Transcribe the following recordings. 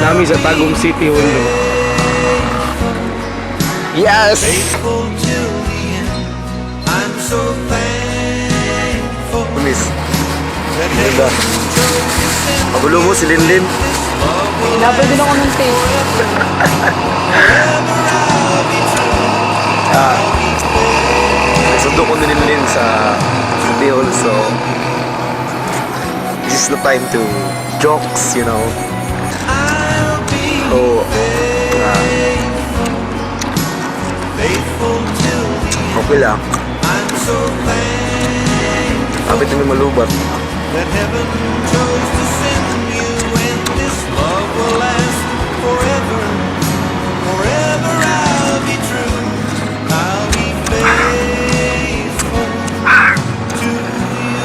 Nami sa Tagum City, Hundo. Yes! Miss. Ganda. Magulo mo si Linlin. Dapat din ako ng taste. Nasundo ko ni Linlin sa Bihol, so this is the time to jokes, you know. So, okay lang. Kapit namin malubat. That heaven chose to send you, and this love will last forever. Forever I'll be true. I'll be faithful to you.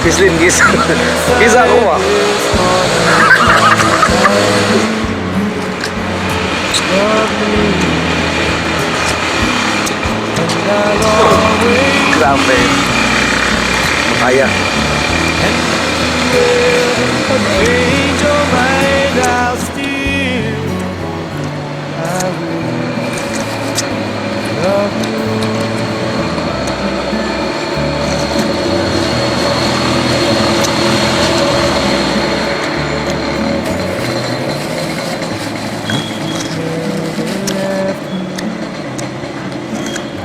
Kislin, kiss. Kiss ako ba? Grabe. Makaya. Change your mind, I'll still I will love you.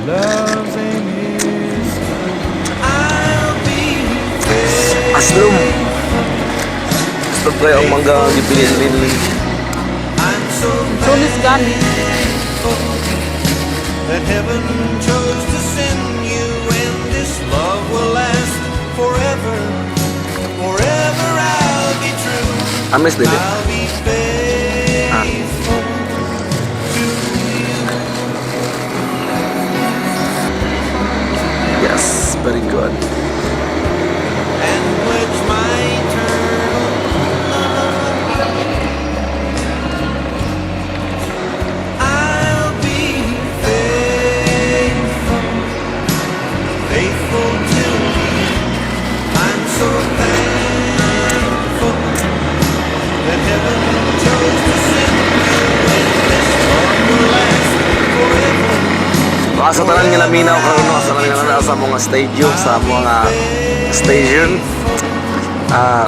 Love's a mystery. I'll be Aslum. Gusto ko yung mangga ang ipilin Linlin. I'm so Tulis gani. that heaven chose to send you, and this love will last forever. Forever I'll be true. Ames din eh. I'll be faithful to you. Yes, very good. And pledge my eternal love. I'll be faithful, faithful till the end. I'm so thankful that heaven chose to send you, and this love will last forever. Baka sa tanan nga laminaw karon no, sa tanan nga sa mga station. Ah.